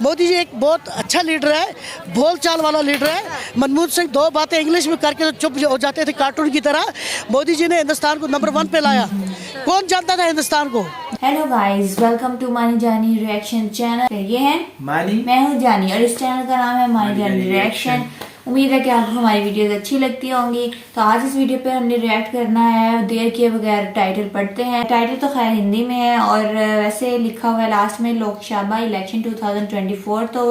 मोदी जी एक बहुत अच्छा लीडर है, बोल चाल वाला लीडर है। मनमोहन सिंह दो बातें इंग्लिश में करके चुप हो जाते थे कार्टून की तरह। मोदी जी ने हिंदुस्तान को नंबर 1 पे लाया। कौन जानता था हिंदुस्तान को। हेलो गाइस, वेलकम टू मानी जानी रिएक्शन चैनल। ये है मानी, मैं हूँ जानी और इस चैनल का नाम है मानी जानी रिएक्शन। उम्मीद है कि आपको हमारी वीडियोस अच्छी लगती होंगी। तो आज इस वीडियो पे हमने रिएक्ट करना है। देर किए बगैर टाइटल पढ़ते हैं। टाइटल तो खैर हिंदी में है और वैसे लिखा हुआ है लास्ट में लोकसभा इलेक्शन 2024। तो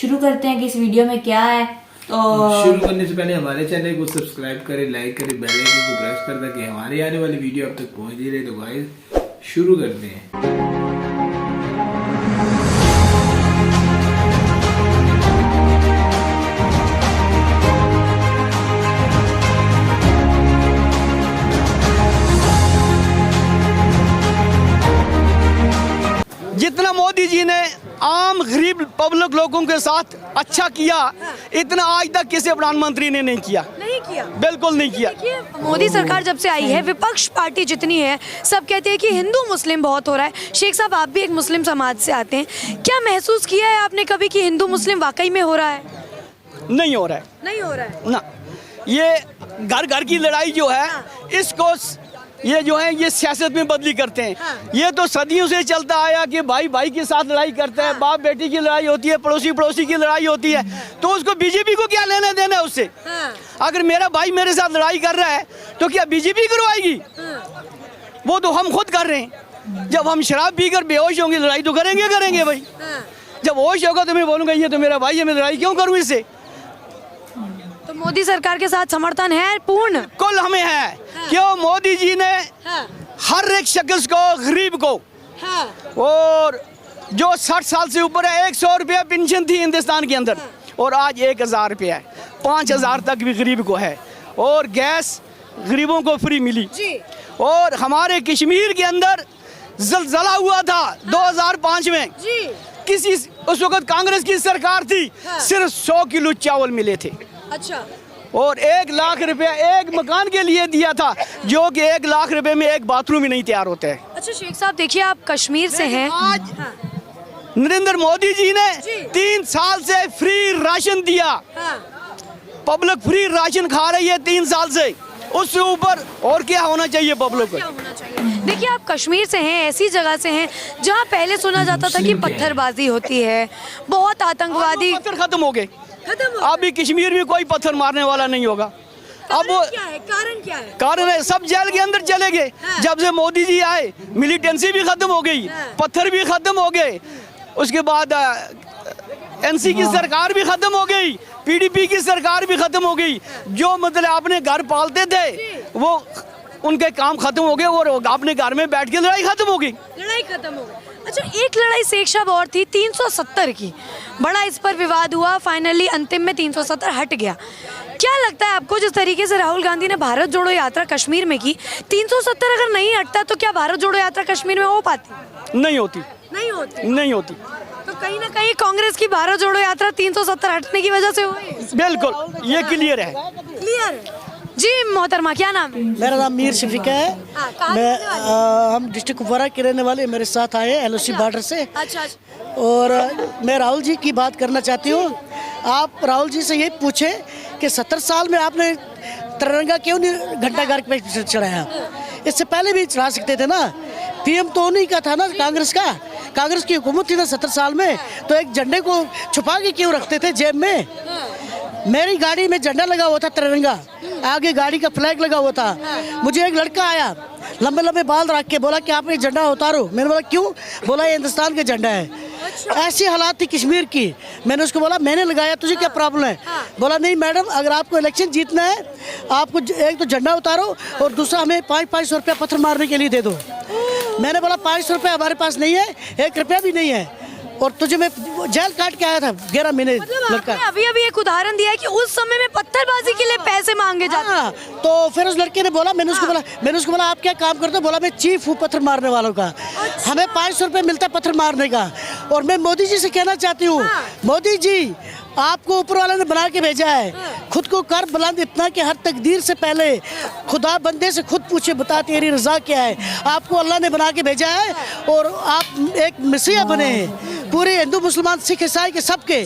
शुरू करते हैं कि इस वीडियो में क्या है। तो शुरू करने से पहले हमारे चैनल को सब्सक्राइब करें, लाइक करें, बेल आइकन को प्रेस कर ताकि हमारी आने वाली वीडियो अब तक पहुंच ही रहे। तो गाइस शुरू करते हैं। जितना मोदी जी ने आम गरीब पब्लिक लोगों के साथ अच्छा किया, इतना आज तक किसी प्रधानमंत्री ने नहीं किया। बिल्कुल नहीं किया। मोदी सरकार जब से आई है, विपक्ष पार्टी जितनी है सब कहते हैं कि हिंदू मुस्लिम बहुत हो रहा है। शेख साहब, आप भी एक मुस्लिम समाज से आते हैं, क्या महसूस किया है आपने कभी कि हिंदू मुस्लिम वाकई में हो रहा है? नहीं हो रहा है। नहीं हो रहा है ना। ये घर घर की लड़ाई जो है, इसको ये जो है ये सियासत में बदली करते हैं। ये तो सदियों से चलता आया कि भाई भाई के साथ लड़ाई करते हैं, बाप बेटी की लड़ाई होती है, पड़ोसी पड़ोसी की लड़ाई होती है। तो उसको बीजेपी को क्या लेना देना है उससे? अगर मेरा भाई मेरे साथ लड़ाई कर रहा है तो क्या बीजेपी करवाएगी? वो तो हम खुद कर रहे हैं। जब हम शराब पीकर बेहोश होंगे, लड़ाई तो करेंगे भाई। जब होश होगा तो मैं बोलूंगा ये तो मेरा भाई है, मैं लड़ाई क्यों करूँ इससे? तो मोदी सरकार के साथ समर्थन है पूर्ण? कुल हमें है। क्यों? मोदी जी ने हर एक शख्स को, गरीब को और जो 60 साल से ऊपर है, 100 रुपया पेंशन थी हिंदुस्तान के अंदर और आज 1000 रुपया है। 5000 तक भी गरीब को है और गैस गरीबों को फ्री मिली। और हमारे कश्मीर के अंदर ज़लज़ला हुआ था 2005 में। किसी उस वक्त कांग्रेस की सरकार थी, सिर्फ 100 किलो चावल मिले थे। अच्छा। और 1 लाख रुपया एक मकान के लिए दिया था, जो कि 1 लाख रुपए में एक बाथरूम ही नहीं तैयार होता है। अच्छा शेख साहब, देखिए आप कश्मीर से हैं। आज नरेंद्र मोदी जी ने 3 साल से फ्री राशन दिया। पब्लिक फ्री राशन खा रही है 3 साल से। उससे ऊपर और क्या होना चाहिए पब्लिक को? देखिए आप कश्मीर से हैं, ऐसी जगह से हैं जहाँ पहले सुना जाता था कि पत्थरबाजी होती है, बहुत आतंकवादी। पत्थर खत्म हो गए। अभी कश्मीर में कोई पत्थर मारने वाला नहीं होगा। अब क्या है? कारण क्या है? कारण है सब जेल के अंदर चले गए। जब से मोदी जी आए, मिलिटेंसी भी खत्म हो गई, पत्थर भी खत्म हो गए। उसके बाद एनसी की सरकार भी खत्म हो गई, पीडीपी की सरकार भी खत्म हो गई। जो मतलब अपने घर पालते थे वो उनके काम खत्म हो गए और अपने घर में बैठ के लड़ाई खत्म हो गई। अच्छा, एक लड़ाई शेख साहब और थी 370 की, बड़ा इस पर विवाद हुआ। फाइनली अंतिम में 370 हट गया। क्या लगता है आपको, जिस तरीके से राहुल गांधी ने भारत जोड़ो यात्रा कश्मीर में की, 370 अगर नहीं हटता तो क्या भारत जोड़ो यात्रा कश्मीर में हो पाती? नहीं होती। नहीं होती। तो कहीं ना कहीं कांग्रेस की भारत जोड़ो यात्रा 370 हटने की वजह से हुई। बिल्कुल, ये क्लियर है। जी मोहतरमा, क्या नाम है? मेरा नाम मीर शफीक है। हम डिस्ट्रिक्ट कुपवारा के रहने वाले, मेरे साथ आए LOC बॉर्डर से। अच्छा। और मैं राहुल जी की बात करना चाहती हूँ। आप राहुल जी से ये पूछें कि 70 साल में आपने तिरंगा क्यों नहीं घंटाघर पे चढ़ाया? इससे पहले भी चढ़ा सकते थे ना। PM तो उन्हीं का था ना, कांग्रेस का। कांग्रेस की हुकूमत थी ना 70 साल में, तो एक झंडे को छुपा के क्यों रखते थे जेब में? मेरी गाड़ी में झंडा लगा हुआ था तिरंगा, आगे गाड़ी का फ्लैग लगा हुआ था। मुझे एक लड़का आया लंबे लंबे बाल रख के, बोला कि आप ये झंडा उतारो। मैंने बोला क्यों? बोला ये हिंदुस्तान का झंडा है। ऐसी हालात थी कश्मीर की। मैंने उसको बोला मैंने लगाया, तुझे क्या प्रॉब्लम है? बोला नहीं मैडम, अगर आपको इलेक्शन जीतना है आपको एक तो झंडा उतारो और दूसरा हमें 500 रुपया पत्थर मारने के लिए दे दो। मैंने बोला 500 रुपया हमारे पास नहीं है, 1 रुपया भी नहीं है, और तुझे मैं जेल काट के आया था 11 महीने। लड़का अभी एक उदाहरण दिया है कि उस समय में पत्थरबाजी के लिए पैसे मांगे जाते हैं। तो फिर उस लड़के ने बोला, मैंने उसको बोला आप क्या काम करते हो? बोला मैं चीफ हूँ पत्थर मारने वालों का। हमें 500 रुपये मिलता है पत्थर मारने का। और मैं मोदी जी से कहना चाहती हूँ, मोदी जी आपको ऊपर वाले ने बना के भेजा है, खुद को कर बुलंद इतना कि हर तकदीर से पहले खुदा बंदे से खुद पूछे बता तेरी रजा क्या है। आपको अल्लाह ने बना के भेजा है और आप एक मसीहा बने हैं। पूरे हिंदू मुसलमान सिख ईसाई के सबके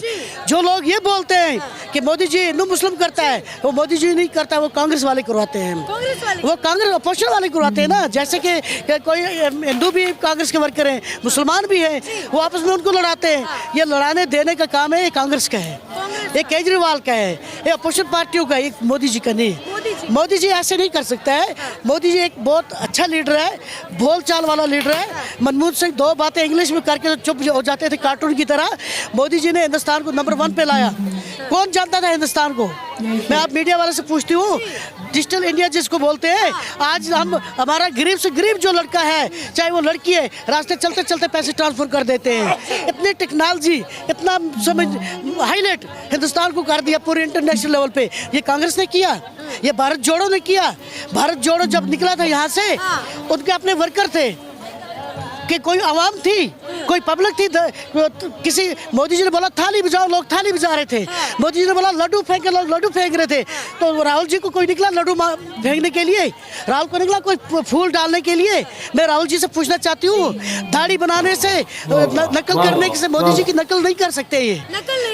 जो लोग ये बोलते हैं कि मोदी जी हिंदू मुस्लिम करता है, वो मोदी जी नहीं करता, वो कांग्रेस वाले करवाते हैं। वो कांग्रेस अपोजिशन वाले करवाते हैं ना, जैसे कि कोई हिंदू भी कांग्रेस के वर्कर हैं, मुसलमान भी हैं, वो आपस में उनको लड़ाते हैं। ये लड़ाने देने का काम है ये कांग्रेस का है, ये केजरीवाल का है, ये अपोजिशन पार्टियों का, एक मोदी जी का नहीं। मोदी जी ऐसे नहीं कर सकता है। मोदी जी एक बहुत अच्छा लीडर है, बोल चाल वाला लीडर है। मनमोहन सिंह 2 बातें इंग्लिश में करके चुप हो जाते थे कार्टून की तरह। मोदी जी ने हिंदुस्तान को नंबर 1 पे लाया। कौन जानता था हिंदुस्तान को? मैं आप मीडिया वाले से पूछती हूँ, डिजिटल इंडिया जिसको बोलते हैं, आज हम हमारा गरीब से गरीब जो लड़का है, चाहे वो लड़की है, रास्ते चलते चलते पैसे ट्रांसफर कर देते हैं। इतनी टेक्नोलॉजी, इतना समझ हाईलाइट हिंदुस्तान को कर दिया पूरे इंटरनेशनल लेवल पे। ये कांग्रेस ने किया, ये भारत जोड़ो ने किया। भारत जोड़ो जब निकला था यहाँ से, उनके अपने वर्कर थे कि कोई आवाम थी, कोई पब्लिक थी। किसी मोदी जी ने बोला थाली बजाओ, लोग थाली बजा रहे थे। मोदी जी ने बोला लड्डू फेंके, लोग लड्डू फेंक रहे थे। तो राहुल जी को कोई निकला लड्डू फेंकने के लिए, राहुल को निकला कोई फूल डालने के लिए। मैं राहुल जी से पूछना चाहती हूँ, दाढ़ी बनाने से, नकल करने से मोदी जी की नकल नहीं कर सकते ये।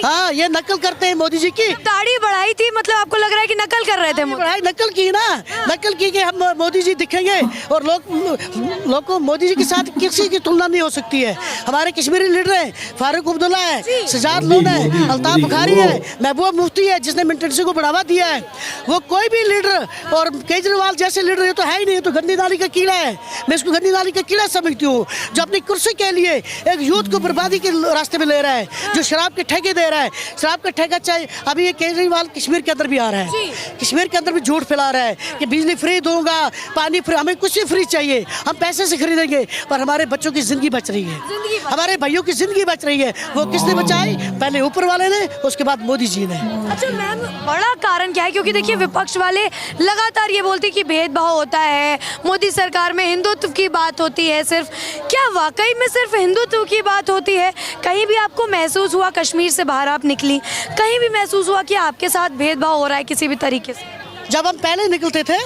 हाँ, ये नकल करते हैं मोदी जी की। दाढ़ी बढ़ाई थी, मतलब आपको लग रहा है कि नकल कर रहे थे? नकल की ना, नकल की कि हम मोदी जी दिखेंगे और लोग को मोदी जी के साथ किसी की तुलना नहीं हो सकती है। हमारे कश्मीरी लीडर हैं, फारूक अब्दुल्ला है, सजाद लोन है, अल्ताफ बुखारी है, महबूबा मुफ्ती है, जिसने मिलिटेंसी को बढ़ावा दिया है। वो कोई भी लीडर, और केजरीवाल जैसे लीडर ये तो है ही नहीं, ये तो गंदी नाली का कीड़ा है। मैं इसको गंदी नाली का कीड़ा समझती हूँ, जो अपनी कुर्सी के लिए एक यूथ को बर्बादी के रास्ते में ले रहा है, जो शराब के ठेके दे रहा है। शराब का ठेका चाहे अभी ये केजरीवाल कश्मीर के अंदर भी आ रहा है, कश्मीर के अंदर भी झूठ फैला रहा है कि बिजली फ्री दूंगा, पानी फ्री, हमें कुछ भी फ्री चाहिए, हम पैसे से खरीदेंगे, पर हमारे बच्चों की जिंदगी बच रही है, हमारे भाइयों की जिंदगी बच रही है। वो किसने बचाई? पहले ऊपर वाले ने, उसके बाद मोदी जी ने। अच्छा मैम, बड़ा कारण क्या है? क्योंकि देखिए विपक्ष वाले लगातार ये बोलते कि भेदभाव होता है, मोदी सरकार में हिंदुत्व की बात होती है सिर्फ। क्या वाकई में सिर्फ हिंदुत्व की बात होती है? कहीं भी आपको महसूस हुआ, कश्मीर से बाहर आप निकली, कहीं भी महसूस हुआ कि आपके साथ भेदभाव हो रहा है किसी भी तरीके से? जब हम पहले निकलते थे,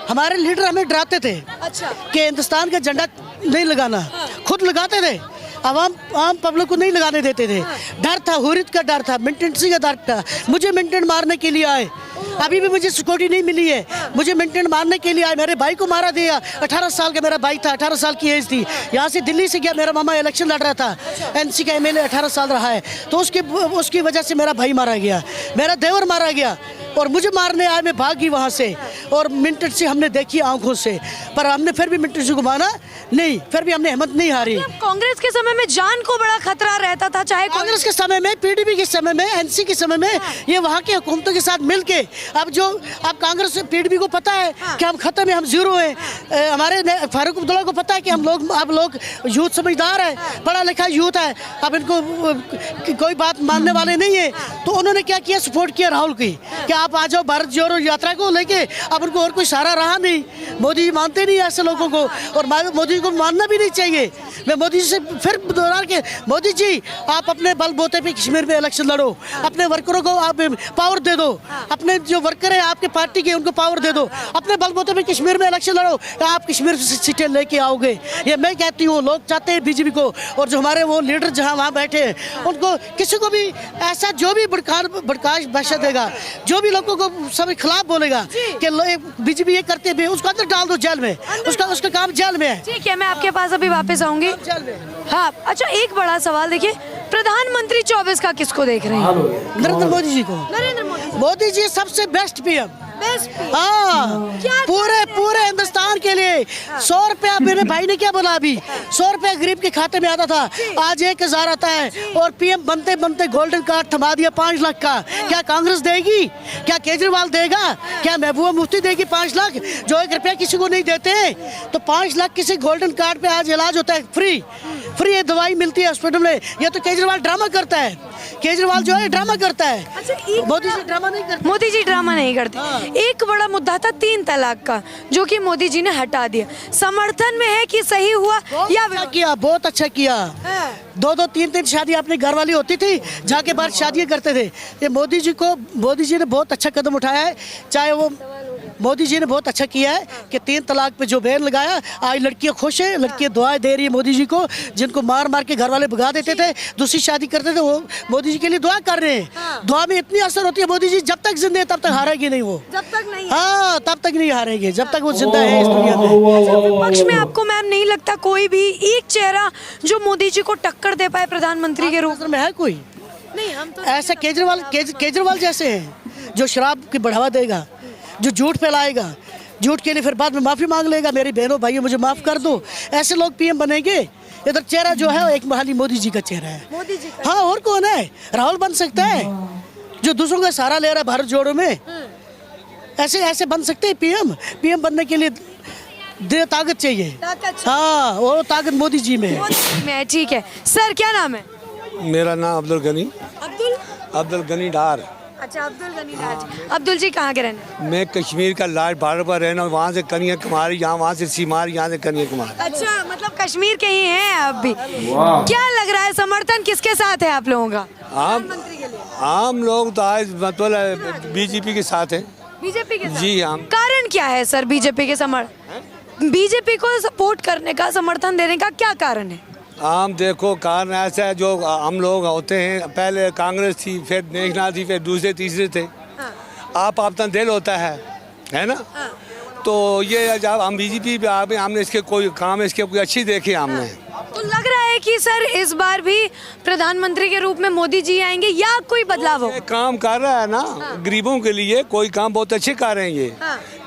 हमारे लीडर हमें डराते थे कि हिंदुस्तान का झंडा नहीं लगाना, खुद लगाते थे, आम पब्लिक को नहीं लगाने देते थे। डर था, हुर्रियत का डर था, मिलिटेंसी का डर था। मुझे मिलिटेंट मारने के लिए आए, अभी भी मुझे सिक्योरिटी नहीं मिली है, मुझे मिलिटेंट मारने के लिए आए। मेरे भाई को मारा दिया, 18 साल का मेरा भाई था, 18 साल की एज थी। यहाँ से दिल्ली से गया, मेरा मामा इलेक्शन लड़ रहा था, एनसी का एमएलए 18 साल रहा है, तो उसकी वजह से मेरा भाई मारा गया, मेरा देवर मारा गया, और मुझे मारने आए। मैं भागी वहाँ से, और मिनट से हमने देखी आंखों से, पर हमने फिर भी मिनट से घुमाना नहीं, फिर भी हमने हिम्मत नहीं हारी। कांग्रेस के समय में जान को बड़ा खतरा रहता था, चाहे कांग्रेस के समय में, पीडीपी के समय में, एनसी के समय में, ये वहाँ की हुकूमतों के साथ मिलके, अब कांग्रेस पीडीपी को पता है कि हम खत्म है, हम जीरो हैं। हमारे फारूक अब्दुल्ला को पता है कि अब लोग यूथ समझदार है, पढ़ा लिखा यूथ है, अब इनको कोई बात मानने वाले नहीं है। तो उन्होंने क्या किया? सपोर्ट किया राहुल की कि आप आ जाओ भारत जोड़ो यात्रा को लेके। अब उनको और कोई सहारा रहा नहीं, मोदी जी मानते नहीं ऐसे लोगों को, और मोदी जी को मानना भी नहीं चाहिए। मैं मोदी जी से फिर दोहरा के, मोदी जी आप अपने बलबूते पे कश्मीर में इलेक्शन लड़ो, अपने वर्करों को आप पावर दे दो, अपने जो वर्कर है आपके पार्टी के उनको पावर दे दो, अपने बलबूते पे कश्मीर में इलेक्शन लड़ो, आप कश्मीर से सीटें लेके आओगे। ये मैं कहती हूँ, लोग चाहते हैं बीजेपी को, और जो हमारे वो लीडर जहाँ वहाँ बैठे हैं, उनको किसी को भी ऐसा जो भी भड़काश भाषा देगा, जो भी लोगों को सब खिलाफ बोलेगा कि बीजेपी ये करते हैं, उसको अंदर डाल दो जेल में, उसका काम जेल में है। ठीक है, मैं आपके पास अभी वापस आऊंगी। हाँ, अच्छा एक बड़ा सवाल, देखिए प्रधानमंत्री 24 का किसको देख रहे हैं? नरेंद्र मोदी जी को। नरेंद्र मोदी जी सबसे बेस्ट पीएम। हाँ, पूरे हिंदुस्तान के लिए 100 रुपया, मेरे भाई ने क्या बोला अभी, 100 रुपया गरीब के खाते में आता था, आज 1000 आता है, और पीएम बनते बनते गोल्डन कार्ड थमा दिया 5 लाख का। क्या कांग्रेस देगी? क्या केजरीवाल देगा? क्या महबूबा मुफ्ती देगी 5 लाख? जो 1 रुपया किसी को नहीं देते, तो 5 लाख किसी गोल्डन कार्ड पे आज इलाज होता है फ्री दवाई मिलती है हॉस्पिटल में। ये तो केजरीवाल ड्रामा करता है, केजरीवाल जो है ड्रामा करता है। अच्छा, मोदी जी ड्रामा नहीं करते। मोदी जी ड्रामा नहीं करते। एक बड़ा मुद्दा था 3 तलाक का, जो कि मोदी जी ने हटा दिया। समर्थन में है कि सही हुआ या किया? बहुत अच्छा किया। 2-2, 3-3 शादी अपने घर वाली होती थी, जाके बाहर शादियां करते थे। ये मोदी जी ने बहुत अच्छा कदम उठाया है, चाहे वो मोदी जी ने बहुत अच्छा किया है कि 3 तलाक पे जो बैन लगाया, आज लड़कियां खुश हैं, लड़कियां दुआएं दे रही है मोदी जी को। जिनको मार मार के घर वाले भगा देते थे, दूसरी शादी करते थे, वो मोदी जी के लिए दुआ कर रहे हैं। दुआ में इतनी असर होती है, मोदी जी जब तक जिंदा है तब तक हारेगी नहीं वो, जब तक नहीं हाँ तब तक नहीं हारेंगे, जब तक वो जिंदा है इस दुनिया में। विपक्ष में आपको मैम नहीं लगता कोई भी एक चेहरा जो मोदी जी को टक्कर दे पाए प्रधानमंत्री के रूप में है कोई? नहीं, हम तो ऐसा केजरीवाल जैसे हैं जो शराब की बढ़ावा देगा, जो झूठ फैलाएगा, झूठ के लिए फिर बाद में माफी मांग लेगा, मेरी बहनों भाइयों मुझे माफ कर दो, ऐसे लोग पीएम बनेंगे। इधर चेहरा जो है एक महाली मोदी जी का चेहरा है। मोदी जी का। हाँ, और कौन है? राहुल बन सकता है जो दूसरों का सहारा ले रहा है भारत जोड़ो में। ऐसे बन सकते हैं पीएम बनने के लिए दे ताकत चाहिए। हाँ, वो ताकत मोदी जी में है। ठीक है सर, क्या नाम है? मेरा नाम अब्दुल गनी डार। अच्छा, अब्दुल गनी डार। अब्दुल जी कहाँ के रहने? मैं कश्मीर का लाल बॉर्डर पर रहना, वहाँ से कनिया कुमारी, यहाँ वहाँ से सीमार, यहाँ से कनिया कुमारी। अच्छा, मतलब कश्मीर के ही हैं आप भी। क्या लग रहा है, समर्थन किसके साथ है आप लोगों का? आम लोग तो आज मतलब बीजेपी के साथ हैं। बीजेपी के साथ? जी हाँ। कारण क्या है सर बीजेपी के बीजेपी को सपोर्ट करने का, समर्थन देने का क्या कारण है? आम देखो, कारण ऐसा है, जो हम लोग होते हैं, पहले कांग्रेस थी, फिर नेशनल थी, फिर दूसरे तीसरे थे। आप अपना दिल होता है ना? तो ये जब हम बीजेपी पे आ गए, हमने इसके कोई काम इसके कोई अच्छी देखे हमने। तो लग रहा है कि सर इस बार भी प्रधानमंत्री के रूप में मोदी जी आएंगे या कोई बदलाव हो? काम कर रहा है ना, गरीबों के लिए कोई काम बहुत अच्छे कर रहे हैं ये।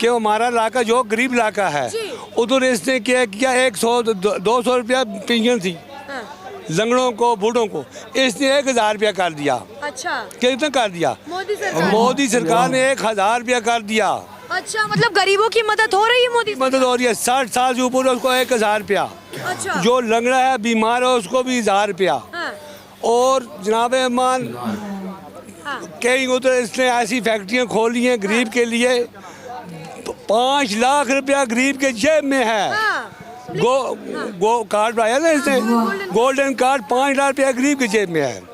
कि हमारा इलाका जो गरीब इलाका है, उधर इसने क्या किया, 100-200 रुपया पेंशन थी लंगड़ों को, बूढ़ों को, इसने 1000 रुपया कर दिया। अच्छा, कितना कर दिया? मोदी सरकार ने 1000 रुपया कर दिया। अच्छा, मतलब गरीबों की मदद हो रही है, मोदी मदद हो रही है। 60 साल से ऊपर उसको 1000 रुपया। अच्छा। जो लंगड़ा है, बीमार है, उसको भी 1000 रुपया। और जनाब मान कई उधर इसने ऐसी फैक्ट्रियां खोली हैं गरीब के लिए, 5 लाख रुपया गरीब के जेब में है। गो कार्ड आया ना इसने, गोल्डन कार्ड, 5 लाख रुपया गरीब के जेब में है।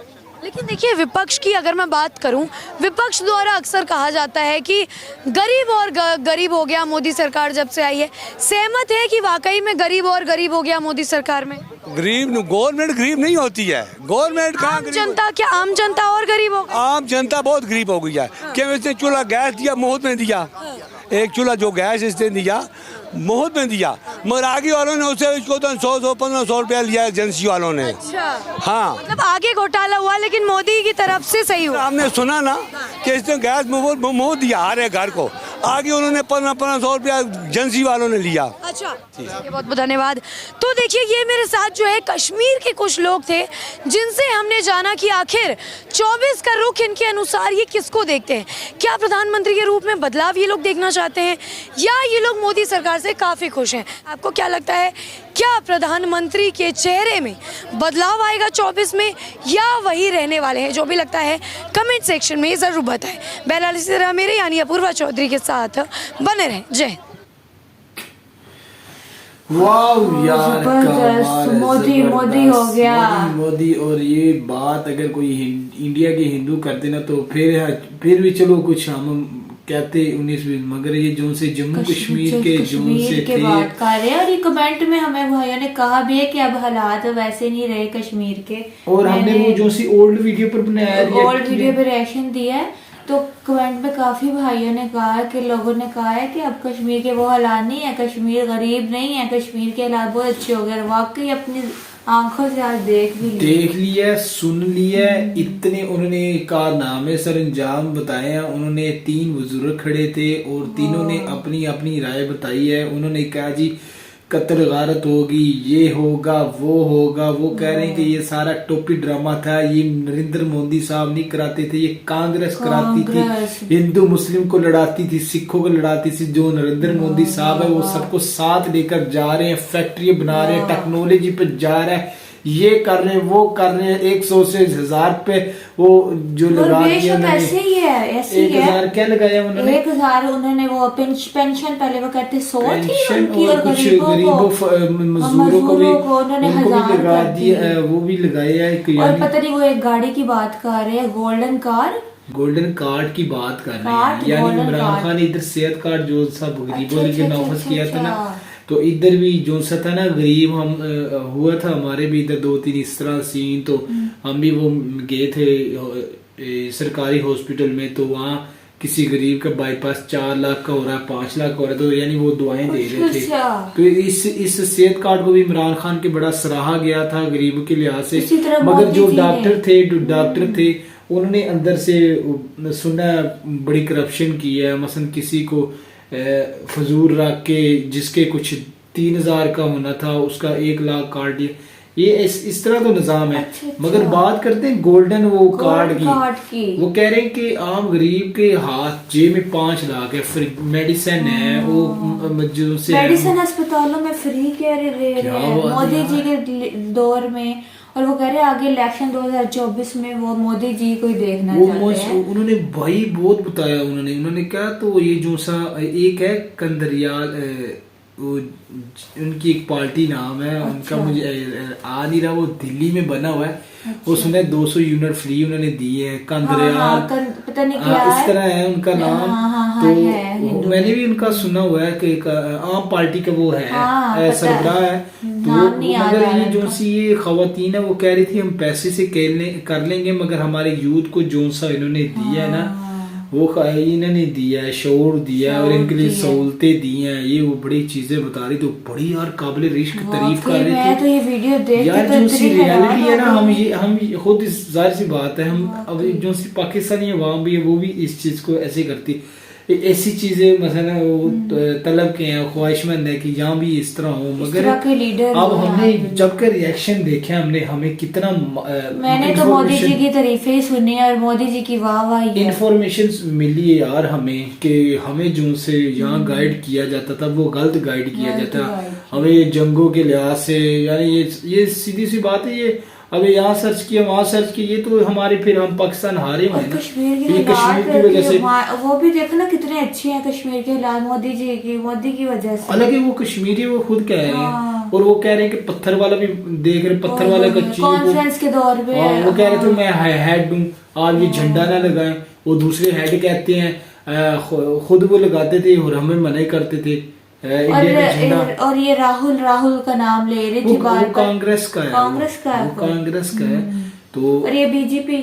लेकिन देखिए, विपक्ष की अगर मैं बात करूं, विपक्ष द्वारा अक्सर कहा जाता है कि गरीब और गरीब हो गया मोदी सरकार जब से आई है। सहमत है कि वाकई में गरीब और गरीब हो गया मोदी सरकार में? गरीब, गवर्नमेंट गरीब नहीं होती है। गवर्नमेंट कहाँ गरीब? जनता, क्या आम जनता और गरीब हो गई? आम जनता बहुत गरीब हो गई है। क्यों? इसने चूल्हा गैस दिया, मुफ्त में दिया। एक चूल्हा जो गैस इसने दिया, मुफ्त में दिया, मगर आगे वालों ने उसे इसको तो 100-100-1500 रुपया लिया एजेंसी वालों ने। अच्छा। हाँ, मतलब आगे घोटाला हुआ, लेकिन मोदी की तरफ से सही हुआ। हमने सुना ना कि इसने गैस मुफ्त दिया हर एक घर को, आगे उन्होंने 1500 रुपया एजेंसी वालों ने लिया। अच्छा, बहुत बहुत धन्यवाद। तो देखिए, ये मेरे साथ जो है कश्मीर के कुछ लोग थे जिनसे हमने जाना कि आखिर 24 का रुख इनके अनुसार ये किसको देखते हैं। क्या प्रधानमंत्री के रूप में बदलाव ये लोग देखना चाहते हैं, या ये लोग मोदी सरकार से काफ़ी खुश हैं? आपको क्या लगता है, क्या प्रधानमंत्री के चेहरे में बदलाव आएगा 24 में, या वही रहने वाले हैं? जो भी लगता है कमेंट सेक्शन में ज़रूर बताएं। बहरहाल इसी तरह मेरे यानी अपूर्वा चौधरी के साथ बने रहें। जय हिंद। वाह यार, जबरदस्त, मोदी हो गया। मोदी। और ये बात अगर कोई इंडिया के हिंदू करते ना तो फिर भी चलो कुछ हम कहते 19-20, मगर ये जो से जम्मू कश्मीर के बात कर रहे हैं। और ये कमेंट में हमें भाइयों ने कहा भी है कि अब हालात वैसे नहीं रहे कश्मीर के। और हमने वो जो सी ओल्ड वीडियो पर बनाया, ओल्ड वीडियो पर रिएक्शन दिया है, तो कमेंट में काफी भाइयों ने कहा कि लोगों ने कहा है कि अब कश्मीर के वो हालात नहीं है, कश्मीर गरीब नहीं है, कश्मीर के हालात बहुत अच्छे हो गए। वाकई अपनी आंखों से आज देख लिया, सुन लिया। इतने उन्होंने कारनामे सर अंजाम बताए हैं। उन्होंने 3 बुजुर्ग खड़े थे और तीनों ने अपनी अपनी राय बताई है। उन्होंने कहा जी कत्ल गारत होगी, ये होगा, वो कह रहे हैं कि ये सारा टोपी ड्रामा था, ये नरेंद्र मोदी साहब नहीं कराते थे, ये कांग्रेस कराती थी, हिंदू मुस्लिम को लड़ाती थी, सिखों को लड़ाती थी। जो नरेंद्र मोदी साहब है वो सबको साथ लेकर जा रहे हैं, फैक्ट्री बना रहे हैं, टेक्नोलॉजी पे जा रहा है, ये कर रहे हैं, वो कर रहे हैं। 100 से 1000 पे वो जो लगा दिया ऐसे ही है, ऐसे ही है। 1000 क्या लगाया उन्होंने? 1000 उन्होंने वो पेंशन पहले वो कहते 100 थी उनकी, और कुछ गरीबों मजदूरों को भी उन्होंने लगा दिया, वो भी लगाया है। और पता नहीं वो एक गाड़ी की बात कर रहे हैं, गोल्डन कार, गोल्डन कार्ड की बात कर रहे कार्ड, हैं, यानी गोल्डन इमरान कार्ड। खान ने इधर सेहत कार्ड जो सा गरीबों के अच्छा, नाफज अच्छा, किया था ना, अच्छा। तो इधर भी जो सा था ना गरीब हम हुआ था, हमारे भी इधर 2-3 इस तरह सीन, तो हम भी वो गए थे सरकारी हॉस्पिटल में, तो वहाँ किसी गरीब का बाईपास 4 लाख का हो रहा है, 5 लाख का हो रहा है, तो यानी वो दुआएं दे रहे थे। अच्छा। तो इस सेहत कार्ड को भी इमरान खान के बड़ा सराहा गया था गरीबों के लिहाज से, इसी तरह मगर मोदी जो जी ने- डॉक्टर थे उन्होंने अंदर से सुना बड़ी करप्शन की है। मसलन किसी को फजूल रख के जिसके कुछ 3,000 का होना था उसका 1 लाख काट दिया, ये इस तरह तो निजाम है। अच्छा, अच्छा। मगर बात करते हैं गोल्डन वो कार्ड कार्ड की। वो कह रहे हैं कि आम गरीब के हाथ जेब में 5 लाख है, फ्री मेडिसिन है, वो जो से मेडिसिन अस्पतालों में फ्री कह रहे दे क्या रहे हैं बात है मोदी जी यार। के दौर में, और वो कह रहे हैं आगे इलेक्शन 2024 में वो मोदी जी को ही देखना वो चाहते हैं। उन्होंने भाई बहुत बताया, उन्होंने कहा तो ये जो सा एक है कंदरियाल, वो उनकी एक पार्टी नाम है उनका, मुझे आ नहीं रहा, वो दिल्ली में बना हुआ है। वो सुने 200 यूनिट फ्री उन्होंने दिए हैं कंदरियाल, पता नहीं क्या इस है। तरह है उनका नाम। हाँ, तो है, हिंदू मैंने भी उनका सुना हुआ है कि एक आम पार्टी का वो है, हाँ, पता सरबराह है। तो नाम नहीं याद मगर आ रहा ये जो उनका। सी ये खवातीन है वो कह रही थी हम पैसे से कर लेंगे, मगर हमारे यूथ को जो सा इन्होंने दिया है ना वो इन्होंने दिया है, शोर दिया है और इनके लिए सहूलतें दी हैं, ये वो बड़ी चीजें बता रही, तो बड़ी यार काबिल रिश्क तारीफ कर रही मैं थी। तो ये वीडियो देख यार के जो तो सी इतनी हैरान रियलिटी है ना, हो गई। हम खुद जाहिर सी बात है, हम अब जो सी पाकिस्तानी अवाम भी है वो भी इस चीज को ऐसे करती, ऐसी चीजें मसलन वो तलब के हैं, ख्वाहिशमंद है कि यहाँ भी इस तरह हो, इस मगर तरह के लीडर अब हो हमने यहाँ पे। जब का रिएक्शन देखे हमने हमें कितना मैंने तो मोदी जी की तारीफें ही सुनी है और मोदी जी की वाह है। इंफॉर्मेशन मिली है यार हमें कि हमें जो से यहाँ गाइड किया जाता था वो गलत गाइड किया गलत जाता, गाइड हमें जंगों के लिहाज से, यानी ये सीधी सी बात है, ये अबे यहाँ सर्च किया वहाँ सर्च किया, ये तो हमारे फिर हम पाकिस्तान हारे हुए और हैं ना, कश्मीर ये के कश्मीर की वजह से। वो भी देखो ना कितने अच्छे हैं कश्मीर के हालात मोदी की वजह से। हालांकि वो कश्मीरी वो खुद कह रहे हैं हाँ। और वो कह रहे हैं कि पत्थर वाला भी देख रहे, पत्थर वाला का चीज कॉन्फ्रेंस के दौर पे वो कह रहे थे मैं हेड दूं, आप ये झंडा ना लगाएं, वो दूसरे हेड कहते हैं खुद वो लगाते थे और हमें मना ही करते थे इंडिया का झंडा। और ये राहुल का नाम ले रही थी बार वो कांग्रेस का है, कांग्रेस का है वो कांग्रेस का है। तो और ये बीजेपी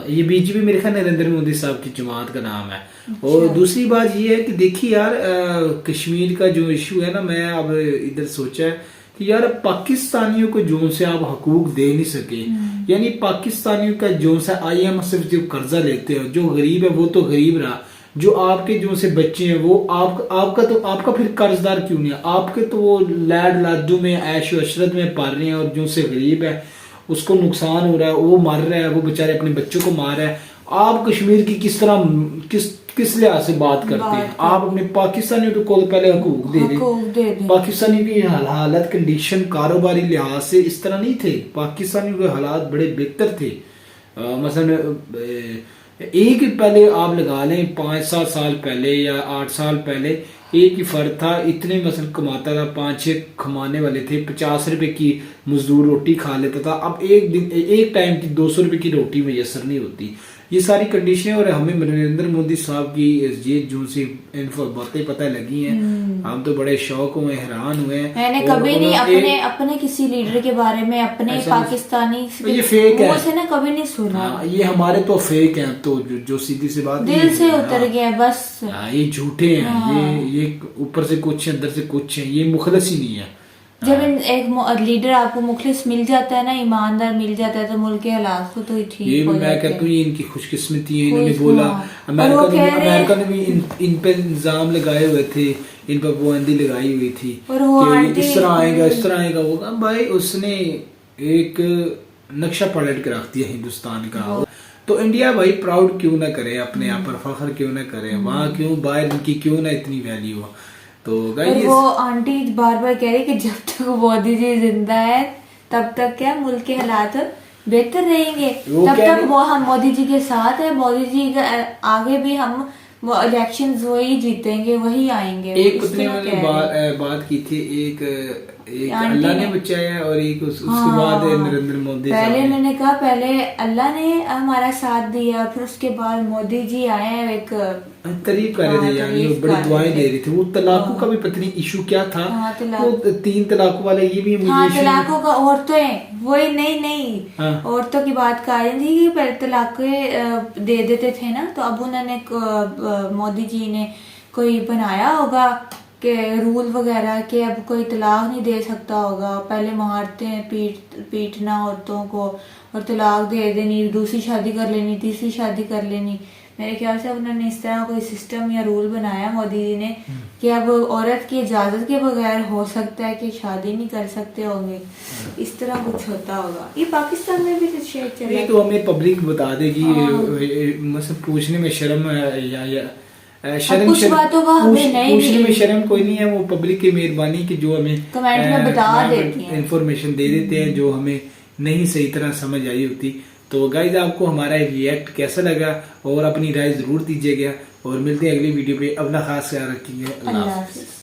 ये बीजेपी मेरे ख्याल नरेंद्र मोदी साहब की जमात का नाम है। और दूसरी बात ये है कि देखिए यार कश्मीर का जो इशू है ना, मैं अब इधर सोचा है कि यार पाकिस्तानियों को जो से आप हकूक दे नहीं सके, यानी पाकिस्तानियों का जो सा IMF से जो कर्जा लेते हैं, जो गरीब है वो तो गरीब रहा, जो आपके जो से बच्चे हैं वो आपका फिर कर्जदार क्यों नहीं है? आपके तो वो लैड लाजू में ऐश अशरत में पल रहे हैं और जो से गरीब है उसको नुकसान हो रहा है, वो मर रहा है, वो बेचारे अपने बच्चों को मार रहा है। आप कश्मीर की किस तरह किस लिहाज से बात करते हैं? आप अपने पाकिस्तानियों को पहले हकूक दे दें। पाकिस्तानियों की हालत कंडीशन कारोबारी लिहाज से इस तरह नहीं थे, पाकिस्तानियों के हालात बड़े बेहतर थे। मसलन एक ही पहले आप लगा लें 5-7 साल पहले या 8 साल पहले एक ही फर्क था, इतने मसल कमाता था, 5-6 कमाने वाले थे, 50 रुपए की मजदूर रोटी खा लेता था। अब एक टाइम की 200 रुपए की रोटी मैसर नहीं होती। ये सारी कंडीशनें और हमें नरेंद्र मोदी साहब की ये जो सी इन्फो बातें पता लगी हैं, हम तो बड़े शौक हुए, हैरान हुए। मैंने कभी नहीं अपने किसी लीडर के बारे में अपने पाकिस्तानी ये फेक है से ना कभी नहीं सुना। ये हमारे तो फेक हैं, तो जो सीधी सी बात दिल से उतर गया बस। ये झूठे हैं, ये ऊपर से कुछ है अंदर से कुछ है, ये मुखलस ही नहीं है। जब एक लीडर आपको मुखलिस मिल जाता है ना, ईमानदार मिल जाता है, तो मुल्क के हालात को तो ही ठीक ये भी मैं कहता हूँ ये इनकी खुशकिस्मती है, इन्होंने बोला। अमेरिका ने भी इन पे इल्जाम लगाए हुए थे, इन पर पाबंदी लगाई हुई थी कि इस तरह आएगा वो। भाई उसने एक नक्शा पलट के रख दिया हिंदुस्तान का। तो इंडिया भाई प्राउड क्यों ना करे, अपने आप पर फख्र क्यों ना करे, वहाँ क्यों बाहर इनकी क्यों ना इतनी वैल्यू हो। तो और वो आंटी बार बार कह रही कि जब तक मोदी जी जिंदा है तब तक क्या मुल्क के हालात बेहतर रहेंगे, तब तक वो हम मोदी जी के साथ है, मोदी जी का आगे भी हम इलेक्शन वही जीतेंगे, वही आएंगे। एक उतने मैंने बात की थी, एक एक आंटी अल्लाह ने ने। बचाया और एक उसके बाद नरेंद्र मोदी साहब पहले ने। उन्होंने कहा पहले अल्लाह ने हमारा साथ दिया, फिर उसके बाद मोदी जी आए हैं एक तारीफ कर रहे थे, यानी वो तारीफ बड़ी कर दुआएं रहे दे रहे थे। वो तलाकों का भी पता नहीं इशू क्या था, हाँ, तलाक। वो 3 तलाकों वाला ये भी मुझे हाँ issue- तलाकों का औरतें वही नहीं हाँ। औरतों की बात कर रही थी कि पहले तलाक दे देते थे ना, तो अब उन्होंने मोदी जी ने कोई बनाया होगा कि रूल वगैरह कि अब कोई तलाक नहीं दे सकता होगा, पहले मारते हैं पीटना औरतों को और तलाक दे देनी, दूसरी शादी कर लेनी, तीसरी शादी कर लेनी। मेरे ख्याल से उन्होंने इस तरह कोई सिस्टम या रूल बनाया मोदी जी ने कि अब औरत की इजाजत के बगैर हो सकता है कि शादी नहीं कर सकते होंगे, इस तरह कुछ होता होगा। ये पाकिस्तान में भी तो शेयर चला ये तो हमें पब्लिक बता देगी, मतलब पूछने में शर्म या कुछ बातों का हमें नहीं पूछने में मिली। शर्म कोई नहीं है, वो पब्लिक की मेहरबानी की जो हमें कमेंट में बता देती हैं। इंफॉर्मेशन दे देते हैं जो हमें नहीं सही तरह समझ आई होती। तो गाइज आपको हमारा रिएक्ट कैसा लगा और अपनी राय जरूर दीजिएगा और मिलते हैं अगली वीडियो पे। अपना खास ख्याल रखिएगा। अल्लाह अल्लाह हाफ़िज़। हाफ़िज़।